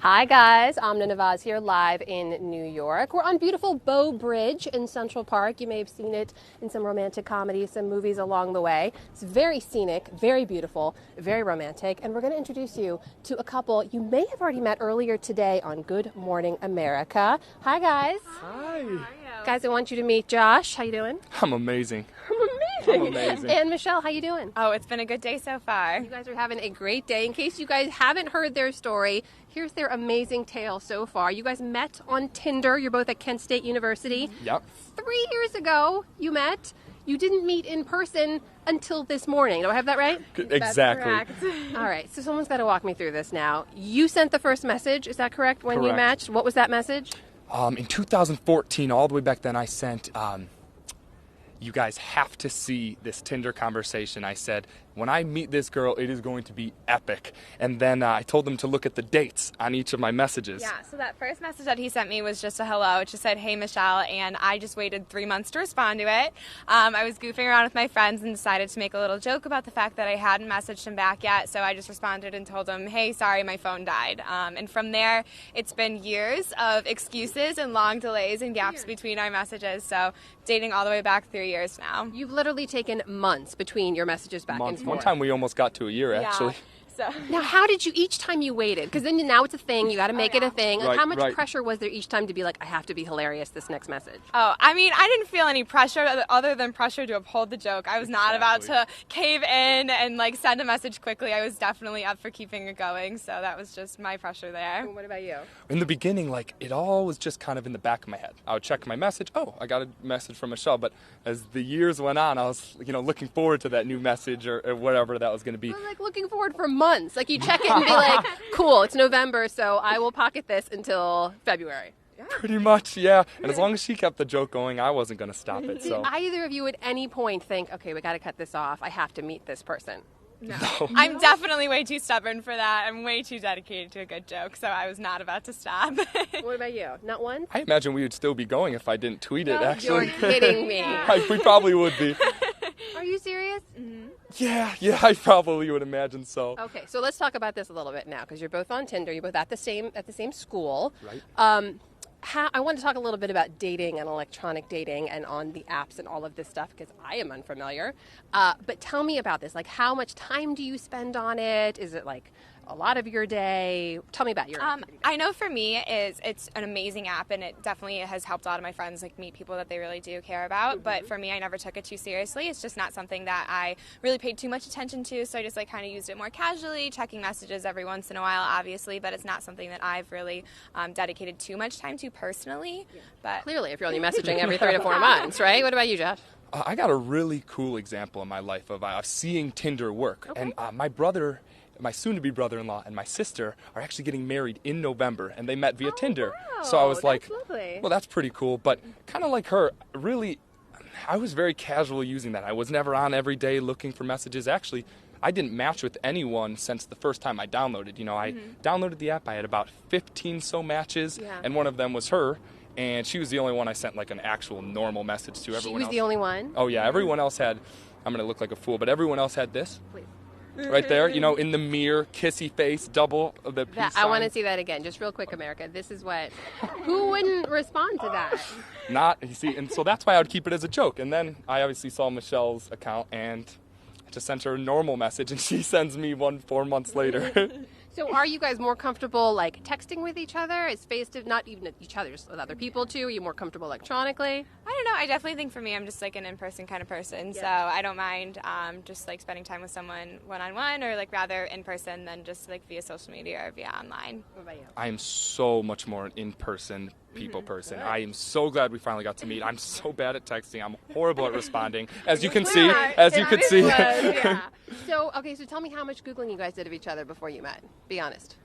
Hi guys, Amna Nawaz here live in New York. We're on beautiful Bow Bridge in Central Park. You may have seen it in some romantic comedies, some movies along the way. It's very scenic, very beautiful, very romantic, and we're going to introduce you to a couple you may have already met earlier today on Good Morning America. Hi guys. Hi. How are you? Guys, I want you to meet Josh. How you doing? I'm amazing. I'm amazing. And Michelle, how you doing? Oh, it's been a good day so far. You guys are having a great day. In case you guys haven't heard their story, here's their amazing tale so far. You guys met on Tinder. You're both at Kent State University. Yep. 3 years ago, you met. You didn't meet in person until this morning. Do I have that right? Exactly. That's correct. All right, so someone's got to walk me through this now. You sent the first message, is that correct, when you Correct. matched? What was that message? In 2014, all the way back then, I sent, you guys have to see this Tinder conversation. I said, when I meet this girl, it is going to be epic. And then I told them to look at the dates on each of my messages. Yeah, so that first message that he sent me was just a hello. It just said, hey, Michelle, and I just waited 3 months to respond to it. I was goofing around with my friends and decided to make a little joke about the fact that I hadn't messaged him back yet, so I just responded and told him, hey, sorry, my phone died. And from there, it's been years of excuses and long delays and gaps between our messages, so dating all the way back 3 years now. You've literally taken months between your messages back and forth. One time we almost got to a year, actually. So. Now, how did you, each time you waited, because then now it's a thing, you got to make it a thing. Like, Right, how much right. pressure was there each time to be like, I have to be hilarious this next message? Oh, I mean, I didn't feel any pressure other than pressure to uphold the joke. I was not about to cave in and like send a message quickly. I was definitely up for keeping it going, so that was just my pressure there. What about you? In the beginning, like, it all was just kind of in the back of my head. I would check my message. Oh, I got a message from Michelle. But as the years went on, I was, looking forward to that new message or whatever that was going to be. I was like looking forward for months. Like you check it and be like, cool, it's November, so I will pocket this until February. Pretty much, yeah. And as long as she kept the joke going, I wasn't going to stop it. Did So either of you at any point think, okay, we got to cut this off. I have to meet this person? No. I'm definitely way too stubborn for that. I'm way too dedicated to a good joke, so I was not about to stop. What about you? Not one? I imagine we would still be going if I didn't tweet it, actually. You're kidding me. We probably would be. Are you serious? Yeah, I probably would imagine so. Okay, so let's talk about this a little bit now, because you're both on Tinder. You're both at the same school. Right. I want to talk a little bit about dating and electronic dating and on the apps and all of this stuff, because I am unfamiliar. But tell me about this. Like, how much time do you spend on it? Is it like a lot of your day? Tell me about your activity. I know for me it's an amazing app, and it definitely has helped a lot of my friends like meet people that they really do care about. But for me, I never took it too seriously. It's just not something that I really paid too much attention to, so I just like kind of used it more casually, checking messages every once in a while, obviously, but it's not something that I've really dedicated too much time to personally. But Clearly, if you're only messaging every 3 to 4 months, right? What about you, Josh? I got a really cool example in my life of seeing Tinder work. Okay. And my soon-to-be brother-in-law and my sister are actually getting married in November, and they met via Tinder. Wow, So I was that's like, lovely. well, that's pretty cool. But kind of like her, really, I was very casual using that. I was never on every day looking for messages. Actually, I didn't match with anyone since the first time I downloaded. I downloaded the app. I had about 15 so matches, and one of them was her. And she was the only one I sent like an actual normal message to. Everyone She was else, the only one? Oh yeah, everyone else had, I'm going to look like a fool, but everyone else had this. Please. Right there, in the mirror, kissy face, double the peace I want to sign. see that again. Just real quick, America. This is what... Who wouldn't respond to that? And so that's why I would keep it as a joke. And then I obviously saw Michelle's account and I just sent her a normal message, and she sends me one 4 months later. So are you guys more comfortable, like, texting with each other? Is not even each other, just with other people, too? Are you more comfortable electronically? I don't know. I definitely think for me, I'm just like an in-person kind of person, so I don't mind just like spending time with someone one-on-one, or like rather in person than just like via social media or via online. What about you? I am so much more an in-person people person. I am so glad we finally got to meet. I'm so bad at texting. I'm horrible at responding, as you can see. So tell me how much Googling you guys did of each other before you met. Be honest.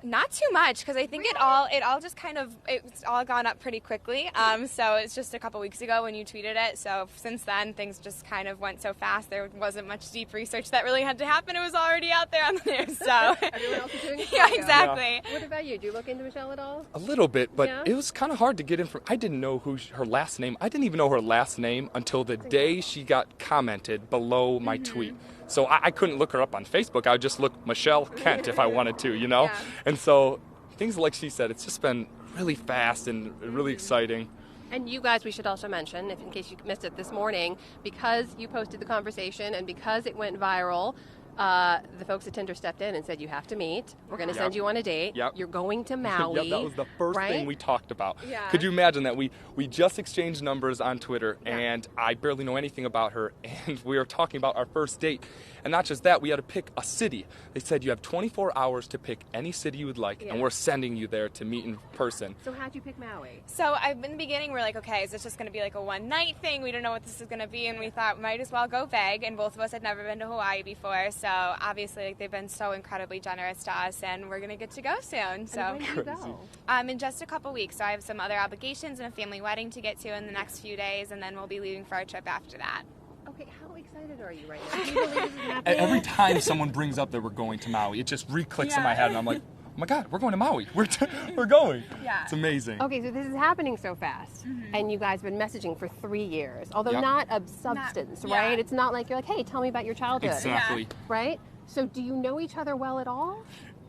Not too much, because I think it all just kind of, it's all gone up pretty quickly. So it's just a couple weeks ago when you tweeted it. So since then, things just kind of went so fast. There wasn't much deep research that really had to happen. It was already out there on the news. So Everyone else is doing it. yeah, exactly. What about you? Do you look into Michelle at all? A little bit, but Yeah? it was kind of hard to get I didn't know her last name. I didn't even know her last name until the day she got commented below my tweet. So I couldn't look her up on Facebook. I would just look Michelle Kent if I wanted to, Yeah. And so things like she said, it's just been really fast and really exciting. And you guys, we should also mention, if in case you missed it this morning, because you posted the conversation and because it went viral, the folks at Tinder stepped in and said, you have to meet. We're going to send you on a date. You're going to Maui. That was the first thing we talked about. Yeah. Could you imagine that? We just exchanged numbers on Twitter, and I barely know anything about her, and we were talking about our first date. And not just that, we had to pick a city. They said you have 24 hours to pick any city you would like, and we're sending you there to meet in person. So how'd you pick Maui? So in the beginning, we're like, okay, is this just going to be like a one-night thing? We don't know what this is going to be, and we thought might as well go vague, and both of us had never been to Hawaii before, so obviously like, they've been so incredibly generous to us, and we're going to get to go soon. So And when do you go? in just a couple weeks, so I have some other obligations and a family wedding to get to in the next few days, and then we'll be leaving for our trip after that. Okay, how excited are you right now? Do you believe this is happening? Every time someone brings up that we're going to Maui, it just re-clicks in my head, and I'm like, oh my God, we're going to Maui. We're going. Yeah. It's amazing. Okay, so this is happening so fast, and you guys have been messaging for 3 years, although not of substance, right? It's not like you're like, hey, tell me about your childhood. Exactly. Right? So do you know each other well at all?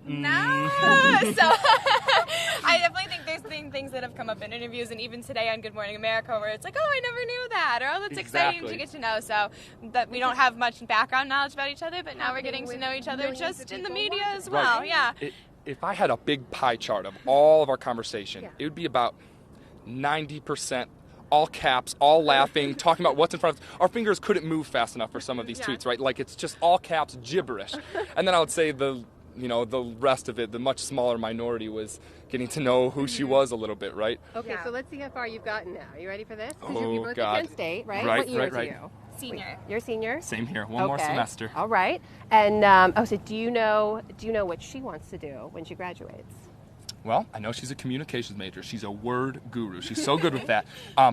No. So I definitely think there's been things that have come up in interviews, and even today on Good Morning America, where it's like, oh, I never knew that, or oh, that's exciting to get to know. So that we don't have much background knowledge about each other, but now we're getting to know each other just in the media as well. Right. Yeah. If I had a big pie chart of all of our conversation, it would be about 90% all caps, all laughing, talking about what's in front of us. Our fingers couldn't move fast enough for some of these tweets, right? Like it's just all caps gibberish. And then I would say the rest of it, the much smaller minority, was getting to know who she was a little bit, right? Okay, so let's see how far you've gotten now. Are you ready for this? Oh, you're both God. at Penn State, right? Right, What year right. are you? Senior. You're a senior? Same here. One more semester. All right. And so do you know what she wants to do when she graduates? Well, I know she's a communications major. She's a word guru. She's so good with that.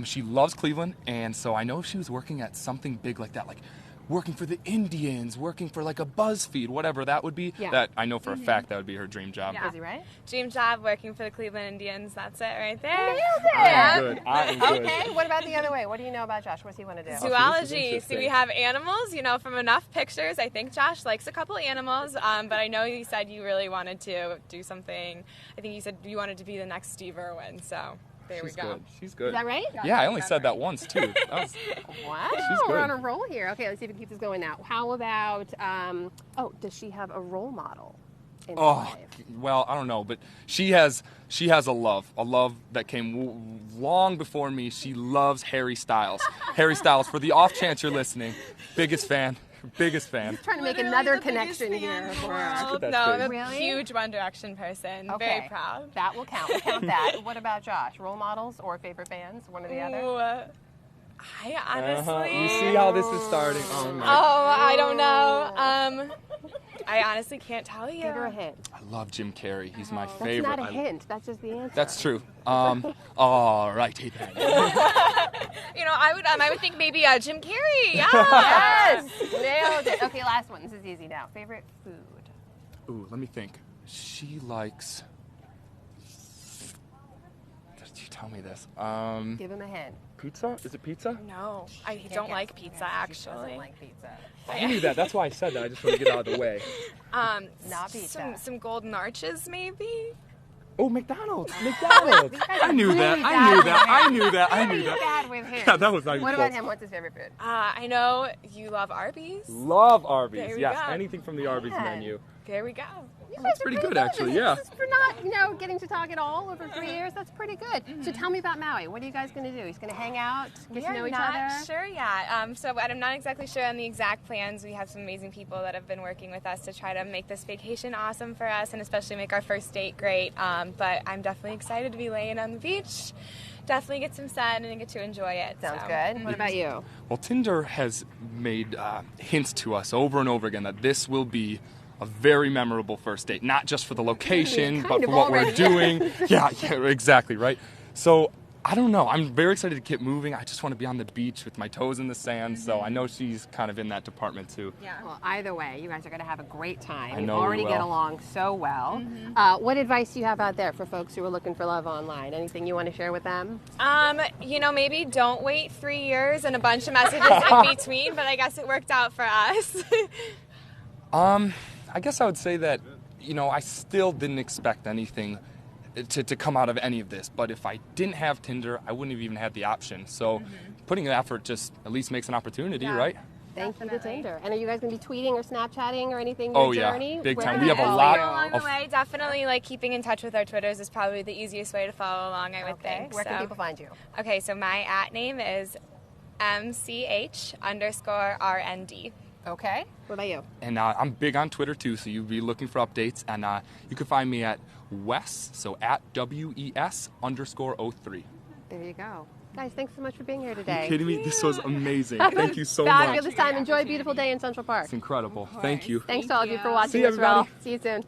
She loves Cleveland, and so I know if she was working at something big like that, like working for the Indians, working for like a BuzzFeed, whatever that would be, that I know for a fact that would be her dream job. Yeah. Is he right? Dream job, working for the Cleveland Indians. That's it right there. Nailed I am it! good. I am good. Okay, what about the other way? What do you know about Josh? What does he want to do? Zoology. interesting. See, we have animals, from enough pictures. I think Josh likes a couple animals, but I know you said you really wanted to do something. I think you said you wanted to be the next Steve Irwin, so there we go. Good. She's good. Is that right? Yeah, I only said that once, too. That was, Wow, She's we're good. on a roll here. Okay, let's see if we can keep this going now. How about, does she have a role model in her life? well, I don't know, but she has a love that came long before me. She loves Harry Styles. Harry Styles, for the off chance you're listening, biggest fan. Trying to make another connection here for her. That's No, I'm big. a Really? huge One Direction person. Okay. Very proud. That will count. We'll count that. What about Josh? Role models or favorite bands? One or the other? Ooh, I honestly. You see how this is starting? Oh, my. I don't know. I honestly can't tell you. Give her a hint. I love Jim Carrey. He's my That's favorite. not a hint. That's just the answer. That's true. All right. I would think maybe Jim Carrey. Yeah. Yes! Nailed it. Okay, last one. This is easy now. Favorite food? Ooh, let me think. She likes. Did you tell me this? Give him a hint. Pizza? Is it pizza? No, I don't like pizza She doesn't actually. like pizza. I knew that. That's why I said that. I just want to get out of the way. Not pizza. Some golden arches maybe. Oh, McDonald's. McDonald's. I knew that. Bad with him. Yeah, that was not even What about close. him? What's his favorite food? I know you love Arby's. Love Arby's. There we Yes, go. anything from the Arby's Man. menu. There we go. You That's guys are pretty good, actually, This yeah. is for not, getting to talk at all over 3 years. That's pretty good. So tell me about Maui. What are you guys going to do? He's going to hang out, get to know each not other? sure yet. So I'm not exactly sure on the exact plans. We have some amazing people that have been working with us to try to make this vacation awesome for us and especially make our first date great. But I'm definitely excited to be laying on the beach. Definitely get some sun and get to enjoy it. Sounds so. good. What about you? Well, Tinder has made hints to us over and over again that this will be a very memorable first date, not just for the location, but for what we're doing. Yeah, exactly, right? So, I don't know. I'm very excited to get moving. I just want to be on the beach with my toes in the sand, so I know she's kind of in that department too. Yeah. Well, either way, you guys are going to have a great time. I know You we already will. get along so well. What advice do you have out there for folks who are looking for love online? Anything you want to share with them? Maybe don't wait 3 years and a bunch of messages in between, but I guess it worked out for us. I guess I would say that, I still didn't expect anything to come out of any of this. But if I didn't have Tinder, I wouldn't have even had the option. So putting in the effort just at least makes an opportunity, right? Thank you to Tinder. And are you guys going to be tweeting or Snapchatting or anything? Oh, your yeah. journey? Big Where time. can We have a follow lot you? Along the of- way, definitely like keeping in touch with our Twitters is probably the easiest way to follow along, I would Okay. think. Where can So- people find you? Okay, so my @name is MCH_RND. Okay. What about you? And I'm big on Twitter too, so you'll be looking for updates. And you can find me at Wes, so at WES_03. There you go. Guys, thanks so much for being here Are today. you kidding me? This was amazing. Thank you so much. Fabulous time. Enjoy a beautiful day in Central Park. It's incredible. Thank you. Thanks to all of you for watching See you, as well. everybody. See you soon.